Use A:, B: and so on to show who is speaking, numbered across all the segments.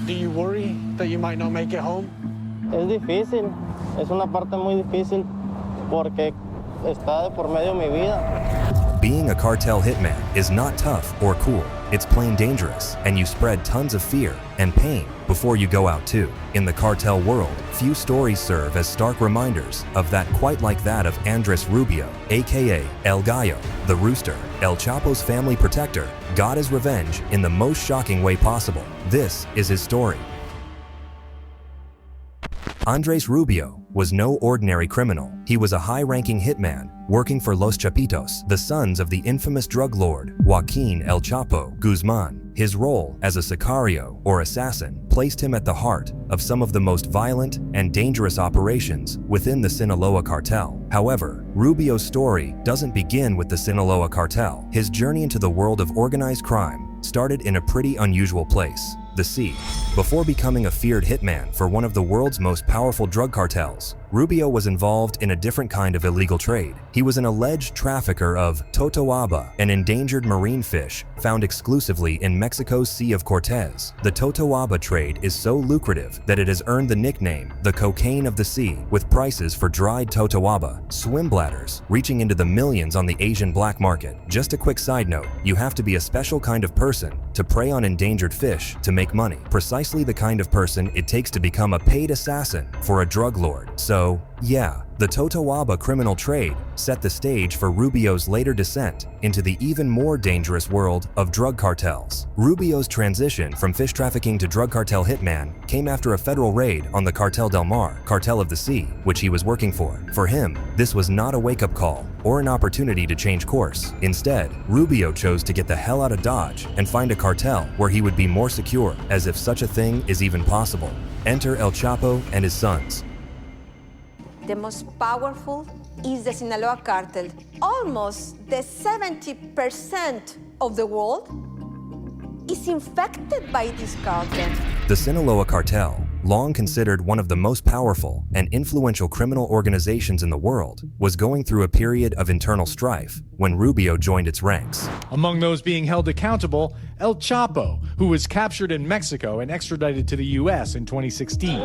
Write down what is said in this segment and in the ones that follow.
A: Do you worry that you might not make it home?
B: Es difícil, es una parte muy difícil porque está de por medio mi vida.
C: Being a cartel hitman is not tough or cool. It's plain dangerous, and you spread tons of fear and pain before you go out too. In the cartel world, few stories serve as stark reminders of that, quite like that of Andres Rubio, aka El Gallo, the Rooster, El Chapo's family protector, got his revenge in the most shocking way possible. This is his story. Andres Rubio was no ordinary criminal. He was a high-ranking hitman working for Los Chapitos, the sons of the infamous drug lord Joaquin El Chapo Guzman. His role as a sicario, or assassin, placed him at the heart of some of the most violent and dangerous operations within the Sinaloa cartel. However, Rubio's story doesn't begin with the Sinaloa cartel. His journey into the world of organized crime started in a pretty unusual place: the sea. Before becoming a feared hitman for one of the world's most powerful drug cartels, Rubio was involved in a different kind of illegal trade. He was an alleged trafficker of totoaba, an endangered marine fish found exclusively in Mexico's Sea of Cortez. The totoaba trade is so lucrative that it has earned the nickname the cocaine of the sea, with prices for dried totoaba, swim bladders, reaching into the millions on the Asian black market. Just a quick side note, you have to be a special kind of person to prey on endangered fish to make money. Precisely the kind of person it takes to become a paid assassin for a drug lord. So, yeah, the totoaba criminal trade set the stage for Rubio's later descent into the even more dangerous world of drug cartels. Rubio's transition from fish trafficking to drug cartel hitman came after a federal raid on the Cartel del Mar, Cartel of the Sea, which he was working for. For him, this was not a wake-up call or an opportunity to change course. Instead, Rubio chose to get the hell out of Dodge and find a cartel where he would be more secure, as if such a thing is even possible. Enter El Chapo and his sons.
D: The most powerful is the Sinaloa cartel. Almost the 70% of the world is infected by this cartel.
C: The Sinaloa cartel, long considered one of the most powerful and influential criminal organizations in the world, was going through a period of internal strife when Rubio joined its ranks.
E: Among those being held accountable, El Chapo, who was captured in Mexico and extradited to the U.S. in 2016.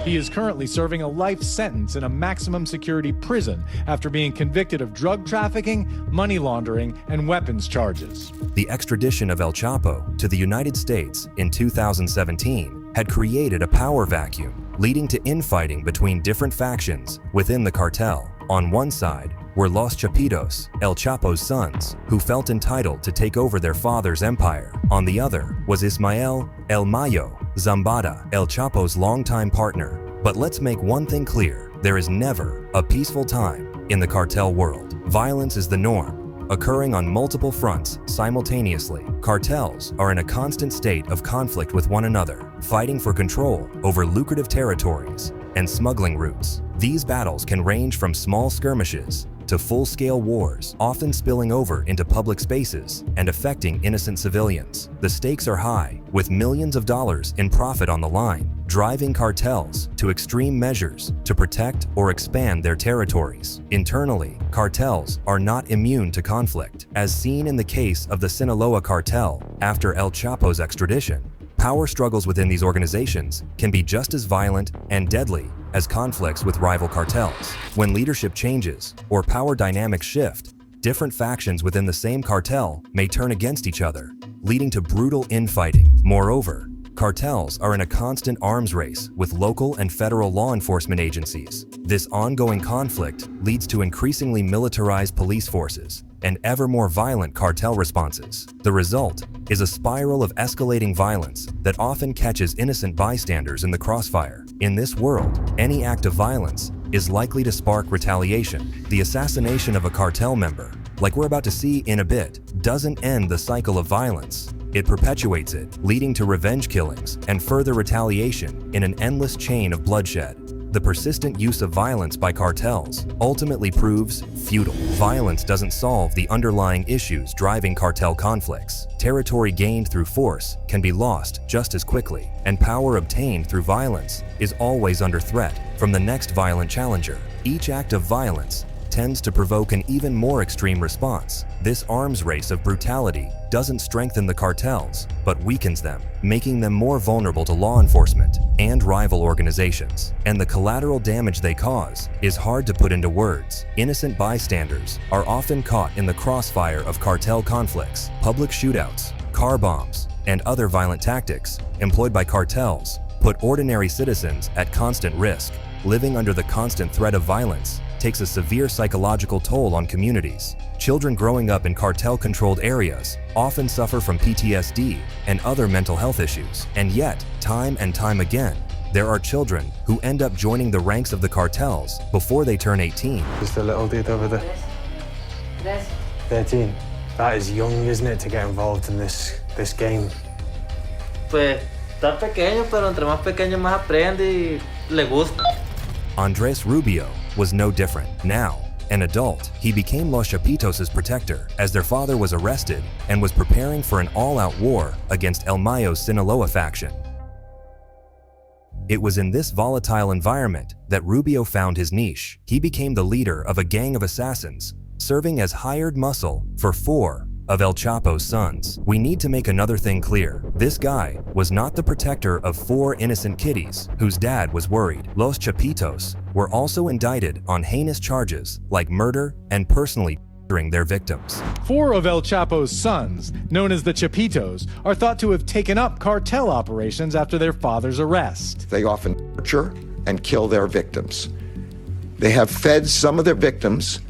E: He is currently serving a life sentence in a maximum security prison after being convicted of drug trafficking, money laundering, and weapons charges.
C: The extradition of El Chapo to the United States in 2017 had created a power vacuum, leading to infighting between different factions within the cartel. On one side were Los Chapitos, El Chapo's sons, who felt entitled to take over their father's empire. On the other was Ismael El Mayo Zambada, El Chapo's longtime partner. But let's make one thing clear: there is never a peaceful time in the cartel world. Violence is the norm, occurring on multiple fronts simultaneously. Cartels are in a constant state of conflict with one another, fighting for control over lucrative territories and smuggling routes. These battles can range from small skirmishes to full-scale wars, often spilling over into public spaces and affecting innocent civilians. The stakes are high, with millions of dollars in profit on the line, driving cartels to extreme measures to protect or expand their territories. Internally, cartels are not immune to conflict, as seen in the case of the Sinaloa cartel after El Chapo's extradition. Power struggles within these organizations can be just as violent and deadly as conflicts with rival cartels. When leadership changes or power dynamics shift, different factions within the same cartel may turn against each other, leading to brutal infighting. Moreover, cartels are in a constant arms race with local and federal law enforcement agencies. This ongoing conflict leads to increasingly militarized police forces and ever more violent cartel responses. The result is a spiral of escalating violence that often catches innocent bystanders in the crossfire. In this world, any act of violence is likely to spark retaliation. The assassination of a cartel member, like we're about to see in a bit, doesn't end the cycle of violence. It perpetuates it, leading to revenge killings and further retaliation in an endless chain of bloodshed. The persistent use of violence by cartels ultimately proves futile. Violence doesn't solve the underlying issues driving cartel conflicts. Territory gained through force can be lost just as quickly, and power obtained through violence is always under threat from the next violent challenger. Each act of violence tends to provoke an even more extreme response. This arms race of brutality doesn't strengthen the cartels, but weakens them, making them more vulnerable to law enforcement and rival organizations. And the collateral damage they cause is hard to put into words. Innocent bystanders are often caught in the crossfire of cartel conflicts, public shootouts, car bombs, and other violent tactics employed by cartels put ordinary citizens at constant risk. Living under the constant threat of violence takes a severe psychological toll on communities. Children growing up in cartel-controlled areas often suffer from PTSD and other mental health issues. And yet, time and time again, there are children who end up joining the ranks of the cartels before they turn 18.
A: Just a little dude over there. 13. That is young, isn't it, to get involved in this game?
F: Pues está pequeño, pero entre más pequeño más aprende y le gusta.
C: Andres Rubio was no different. Now, an adult, he became Los Chapitos' protector as their father was arrested and was preparing for an all-out war against El Mayo's Sinaloa faction. It was in this volatile environment that Rubio found his niche. He became the leader of a gang of assassins, serving as hired muscle for 4 of El Chapo's sons. We need to make another thing clear. This guy was not the protector of 4 innocent kiddies whose dad was worried. Los Chapitos were also indicted on heinous charges like murder and personally torturing their victims.
E: 4 of El Chapo's sons, known as the Chapitos, are thought to have taken up cartel operations after their father's arrest.
G: They often torture and kill their victims. They have fed some of their victims,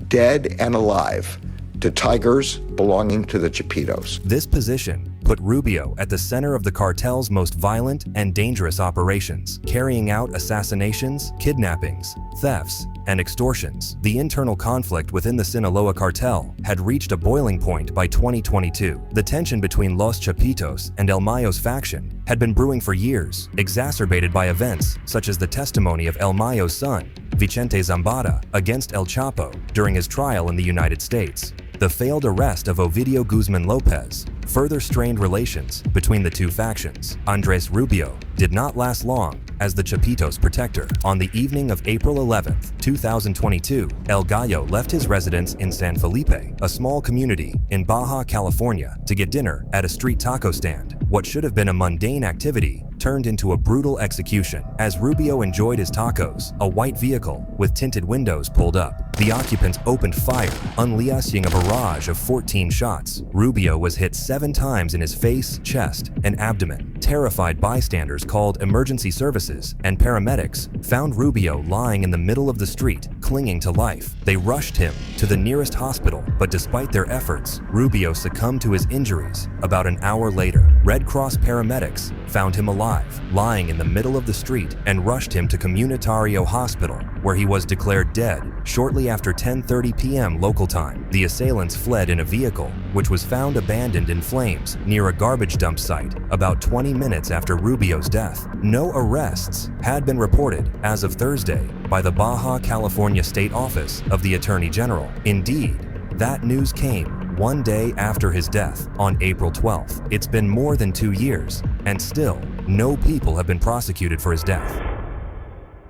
G: dead and alive, to tigers belonging to the Chapitos.
C: This position put Rubio at the center of the cartel's most violent and dangerous operations, carrying out assassinations, kidnappings, thefts, and extortions. The internal conflict within the Sinaloa cartel had reached a boiling point by 2022. The tension between Los Chapitos and El Mayo's faction had been brewing for years, exacerbated by events such as the testimony of El Mayo's son, Vicente Zambada, against El Chapo during his trial in the United States. The failed arrest of Ovidio Guzman Lopez further strained relations between the two factions. Andres Rubio did not last long as the Chapitos' protector. On the evening of April 11, 2022, El Gallo left his residence in San Felipe, a small community in Baja California, to get dinner at a street taco stand. What should have been a mundane activity turned into a brutal execution. As Rubio enjoyed his tacos, a white vehicle with tinted windows pulled up. The occupants opened fire, unleashing a barrage of 14 shots. Rubio was hit 7 times in his face, chest, and abdomen. Terrified bystanders called emergency services, and paramedics found Rubio lying in the middle of the street, clinging to life. They rushed him to the nearest hospital, but despite their efforts, Rubio succumbed to his injuries about an hour later. Red Cross paramedics found him alive, lying in the middle of the street, and rushed him to Comunitario Hospital, where he was declared dead shortly after 10:30 p.m. local time. The assailants fled in a vehicle, which was found abandoned in flames near a garbage dump site about 20 minutes after Rubio's death. No arrests had been reported as of Thursday by the Baja California State Office of the Attorney General. Indeed, that news came one day after his death on April 12th. It's been more than 2 years, and still, no people have been prosecuted for his death.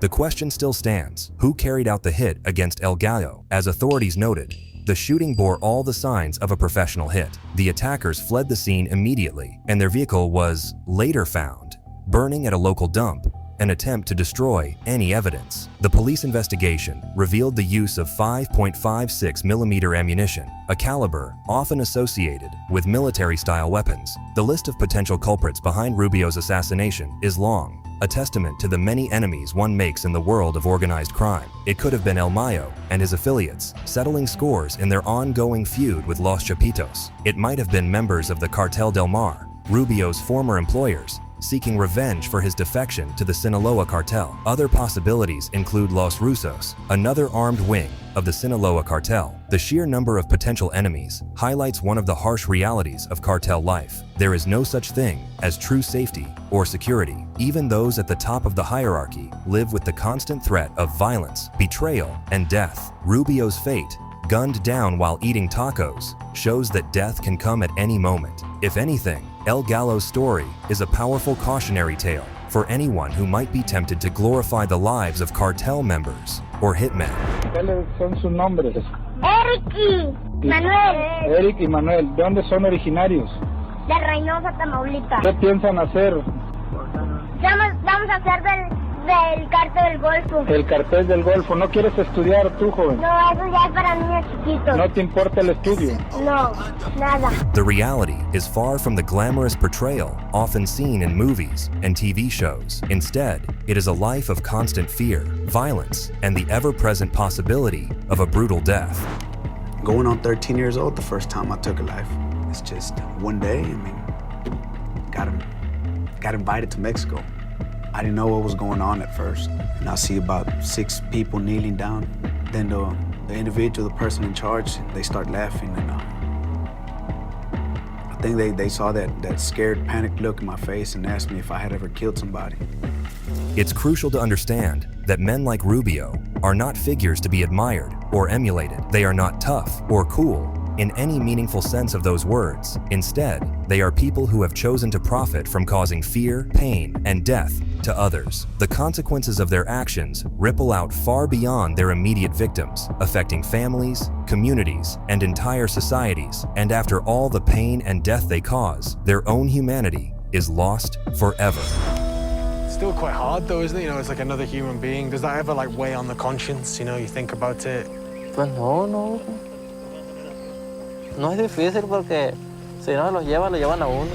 C: The question still stands: who carried out the hit against El Gallo? As authorities noted, the shooting bore all the signs of a professional hit. The attackers fled the scene immediately, and their vehicle was later found burning at a local dump, an attempt to destroy any evidence. The police investigation revealed the use of 5.56mm ammunition, a caliber often associated with military-style weapons. The list of potential culprits behind Rubio's assassination is long, a testament to the many enemies one makes in the world of organized crime. It could have been El Mayo and his affiliates, settling scores in their ongoing feud with Los Chapitos. It might have been members of the Cartel del Mar, Rubio's former employers, seeking revenge for his defection to the Sinaloa cartel. Other possibilities include Los Rusos, another armed wing of the Sinaloa cartel. The sheer number of potential enemies highlights one of the harsh realities of cartel life. There is no such thing as true safety or security. Even those at the top of the hierarchy live with the constant threat of violence, betrayal, and death. Rubio's fate, gunned down while eating tacos, shows that death can come at any moment. If anything, El Gallo's story is a powerful cautionary tale for anyone who might be tempted to glorify the lives of cartel members or hitmen.
H: ¿Cuáles son sus nombres?
I: Eric y Manuel.
H: Eric y Manuel. ¿De dónde son originarios?
I: De Reynosa, Tamaulipas.
H: ¿Qué piensan hacer?
I: Vamos a hacer del Cartel del Golfo.
H: El Cartel del Golfo. ¿No quieres estudiar tú, joven?
I: No, eso ya es para niños chiquitos.
H: ¿No te importa el estudio?
I: No, nada.
C: The reality is far from the glamorous portrayal often seen in movies and TV shows. Instead, it is a life of constant fear, violence, and the ever-present possibility of a brutal death.
J: Going on 13 years old the first time I took a life. It's just one day, got invited to Mexico. I didn't know what was going on at first. And I see about 6 people kneeling down. Then the individual, the person in charge, they start laughing. And I think they saw that scared, panicked look in my face and asked me if I had ever killed somebody.
C: It's crucial to understand that men like Rubio are not figures to be admired or emulated. They are not tough or cool in any meaningful sense of those words. Instead, they are people who have chosen to profit from causing fear, pain, and death to others. The consequences of their actions ripple out far beyond their immediate victims, affecting families, communities, and entire societies. And after all the pain and death they cause, their own humanity is lost forever.
A: Still quite hard though, isn't it? You know, it's like another human being. Does that ever like weigh on the conscience? You know, you think about it.
F: Pues no. No es difícil porque si no lo llevan a uno.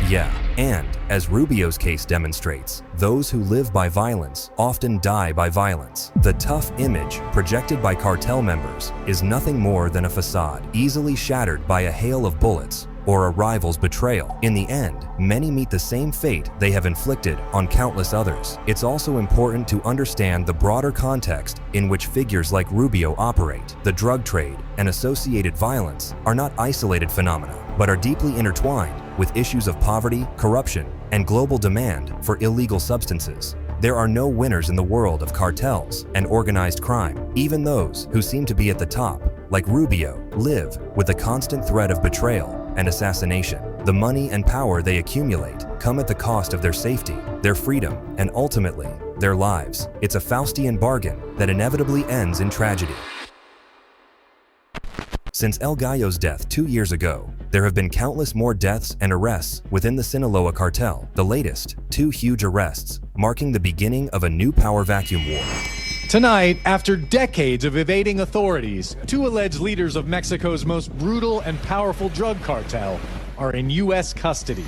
C: Yeah, and as Rubio's case demonstrates, those who live by violence often die by violence. The tough image projected by cartel members is nothing more than a facade, easily shattered by a hail of bullets or a rival's betrayal. In the end, many meet the same fate they have inflicted on countless others. It's also important to understand the broader context in which figures like Rubio operate. The drug trade and associated violence are not isolated phenomena, but are deeply intertwined with issues of poverty, corruption, and global demand for illegal substances. There are no winners in the world of cartels and organized crime. Even those who seem to be at the top, like Rubio, live with a constant threat of betrayal and assassination. The money and power they accumulate come at the cost of their safety, their freedom, and ultimately, their lives. It's a Faustian bargain that inevitably ends in tragedy. Since El Gallo's death 2 years ago, there have been countless more deaths and arrests within the Sinaloa cartel. The latest, 2 huge arrests, marking the beginning of a new power vacuum war.
E: Tonight, after decades of evading authorities, 2 alleged leaders of Mexico's most brutal and powerful drug cartel are in U.S. custody.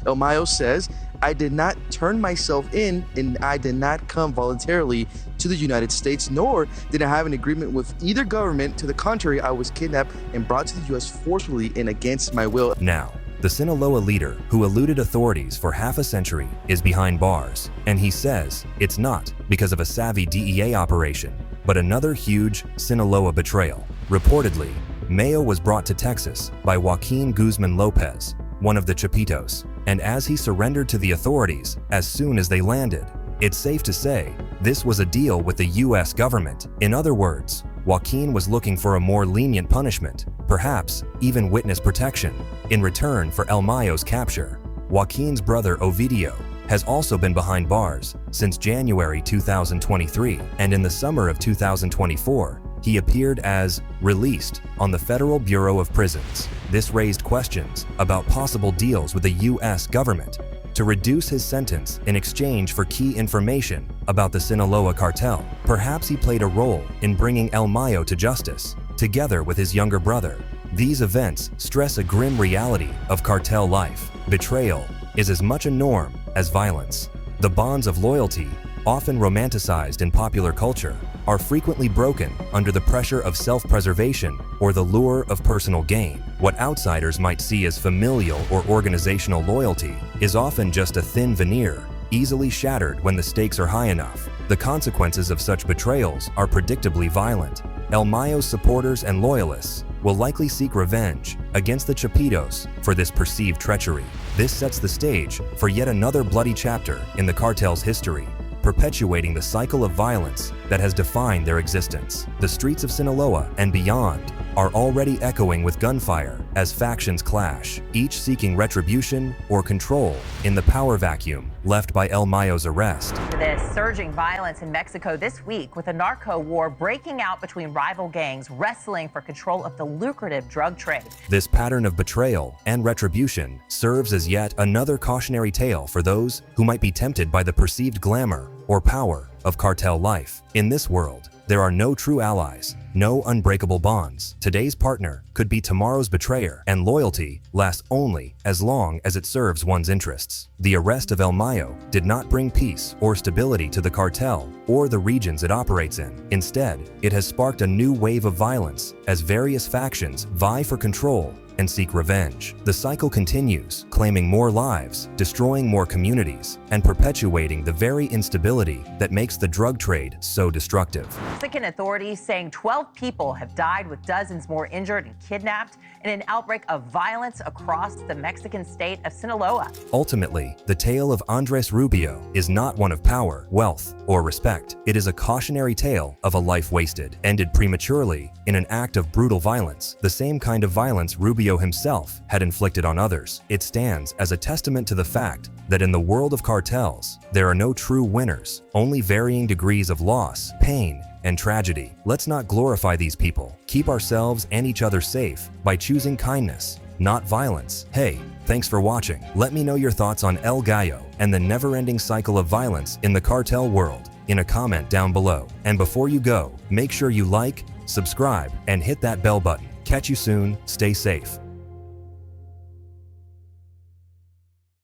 K: El Mayo says, I did not turn myself in and I did not come voluntarily to the United States, nor did I have an agreement with either government. To the contrary, I was kidnapped and brought to the U.S. forcefully and against my will.
C: Now, the Sinaloa leader who eluded authorities for half a century is behind bars, and he says it's not because of a savvy DEA operation, but another huge Sinaloa betrayal. Reportedly, Mayo was brought to Texas by Joaquin Guzman Lopez, one of the Chapitos, and as he surrendered to the authorities as soon as they landed, it's safe to say this was a deal with the US government. In other words, Joaquin was looking for a more lenient punishment, perhaps even witness protection, in return for El Mayo's capture. Joaquin's brother Ovidio has also been behind bars since January 2023, and in the summer of 2024, he appeared as released on the Federal Bureau of Prisons. This raised questions about possible deals with the US government to reduce his sentence in exchange for key information about the Sinaloa cartel. Perhaps he played a role in bringing El Mayo to justice, together with his younger brother. These events stress a grim reality of cartel life. Betrayal is as much a norm as violence. The bonds of loyalty, often romanticized in popular culture, are frequently broken under the pressure of self-preservation or the lure of personal gain. What outsiders might see as familial or organizational loyalty is often just a thin veneer, easily shattered when the stakes are high enough. The consequences of such betrayals are predictably violent. El Mayo's supporters and loyalists will likely seek revenge against the Chapitos for this perceived treachery. This sets the stage for yet another bloody chapter in the cartel's history, perpetuating the cycle of violence that has defined their existence. The streets of Sinaloa and beyond are already echoing with gunfire as factions clash, each seeking retribution or control in the power vacuum left by El Mayo's arrest.
L: This surging violence in Mexico this week, with a narco war breaking out between rival gangs wrestling for control of the lucrative drug trade.
C: This pattern of betrayal and retribution serves as yet another cautionary tale for those who might be tempted by the perceived glamour or power of cartel life. In this world, there are no true allies, no unbreakable bonds. Today's partner could be tomorrow's betrayer, and loyalty lasts only as long as it serves one's interests. The arrest of El Mayo did not bring peace or stability to the cartel or the regions it operates in. Instead, it has sparked a new wave of violence as various factions vie for control and seek revenge. The cycle continues, claiming more lives, destroying more communities, and perpetuating the very instability that makes the drug trade so destructive.
L: Mexican authorities saying 12 people have died, with dozens more injured and kidnapped in an outbreak of violence across the Mexican state of Sinaloa.
C: Ultimately, the tale of Andres Rubio is not one of power, wealth, or respect. It is a cautionary tale of a life wasted, ended prematurely in an act of brutal violence, the same kind of violence Rubio himself had inflicted on others. It stands as a testament to the fact that in the world of cartels, there are no true winners, only varying degrees of loss, pain, and tragedy. Let's not glorify these people. Keep ourselves and each other safe by choosing kindness, not violence. Hey, thanks for watching. Let me know your thoughts on El Gallo and the never-ending cycle of violence in the cartel world in a comment down below. And before you go, make sure you like, subscribe, and hit that bell button. Catch you soon. Stay safe.